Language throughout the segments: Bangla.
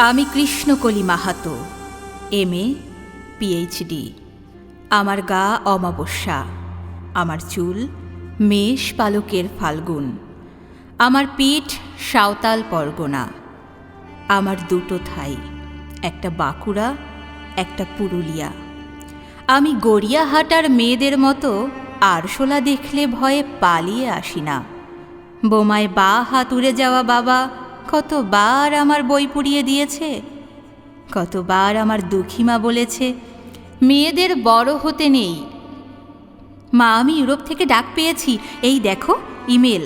আমি কৃষ্ণকলি মাহাতো, MA PhD। আমার গা অমাবস্যা, আমার চুল মেষ পালকের ফাল্গুন, আমার পিঠ সাঁওতাল পরগনা। আমার দুটো ঠাই, একটা বাঁকুড়া, একটা পুরুলিয়া। আমি গড়িয়াহাটার মেয়েদের মতো আরশোলা দেখলে ভয়ে পালিয়ে আসি না। বোমায় হাত উড়ে যাওয়া বাবা কতবার আমার বই পুড়িয়ে দিয়েছে, কতবার আমার দুঃখী মা বলেছে মেয়েদের বড় হতে নেই। মা, আমি ইউরোপ থেকে ডাক পেয়েছি, এই দেখো ইমেল।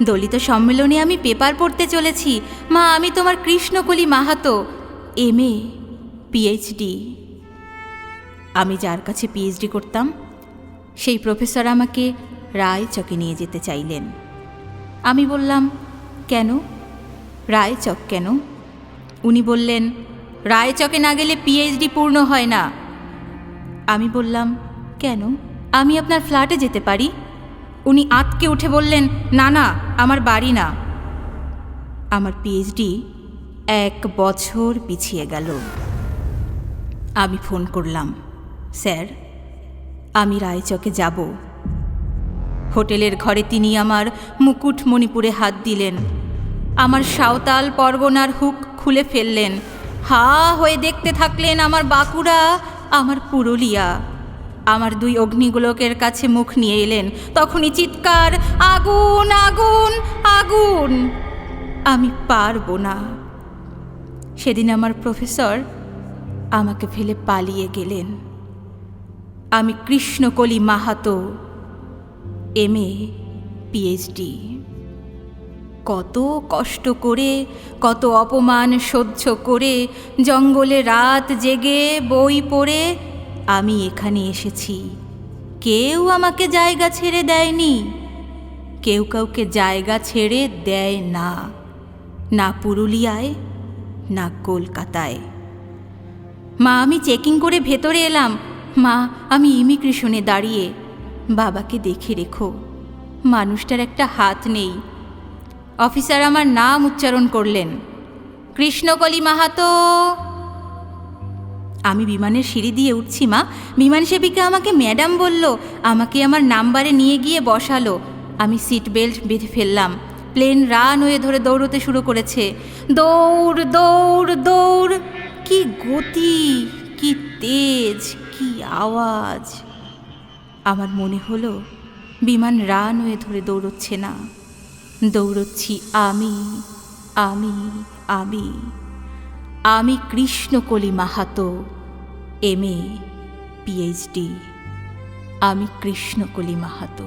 দলিত সম্মেলনে আমি পেপার পড়তে চলেছি। মা, আমি তোমার কৃষ্ণকলি মাহাতো, MA PhD। আমি যার কাছে PhD করতাম সেই প্রফেসর আমাকে রায়চকে নিয়ে যেতে চাইলেন। আমি বললাম, কেন? রায়চক কেন? উনি বললেন, রায়চকে না গেলে PhD পূর্ণ হয় না। আমি বললাম, কেন? আমি আপনার ফ্ল্যাটে যেতে পারি। উনি আঁতকে উঠে বললেন, না না, আমার বাড়ি না। আমার PhD 1 বছর পিছিয়ে গেল। আমি ফোন করলাম, স্যার আমি রায়চকে যাব। হোটেলের ঘরে তিনি আমার মুকুট মণিপুরে হাত দিলেন, আমার সাঁওতাল পরগনার হুক খুলে ফেললেন। হা হয়ে দেখতে থাকলেন আমার বাঁকুড়া, আমার পুরুলিয়া। আমার 2 অগ্নিগোলকের কাছে মুখ নিয়ে এলেন, তখনই চিৎকার, আগুন আগুন আগুন! আমি পারবো না। সেদিন আমার প্রফেসর আমাকে ফেলে পালিয়ে গেলেন। আমি কৃষ্ণকলি মাহাতো, MA PhD। কত কষ্ট করে, কত অপমান সহ্য করে, জঙ্গলে রাত জেগে বই পড়ে আমি এখানে এসেছি। কেউ আমাকে জায়গা ছেড়ে দেয়নি, কেউ কাউকে জায়গা ছেড়ে দেয় না, না পুরুলিয়ায় না কলকাতায়। মা, আমি চেকিং করে ভেতরে এলাম। মা, আমি ইমিগ্রেশনে দাঁড়িয়ে। বাবাকে দেখে রেখো, মানুষটার একটা হাত নেই। অফিসার আমার নাম উচ্চারণ করলেন, কৃষ্ণকলি মাহাতো। আমি বিমানের সিঁড়ি দিয়ে উঠছি মা, বিমান সেবিকা আমাকে ম্যাডাম বলল, আমাকে আমার নাম্বারে নিয়ে গিয়ে বসালো। আমি সিট বেল্ট বেঁধে ফেললাম। প্লেন রানওয়ে ধরে দৌড়তে শুরু করেছে। দৌড় দৌড় দৌড়! কি গতি, কি তেজ, কি আওয়াজ! আমার মনে হলো বিমান রানওয়ে ধরে দৌড়চ্ছে না, দৌড়চ্ছি আমি আমি আমি আমি কৃষ্ণকলি মাহাতো, MA PhD। আমি কৃষ্ণকলি মাহাতো।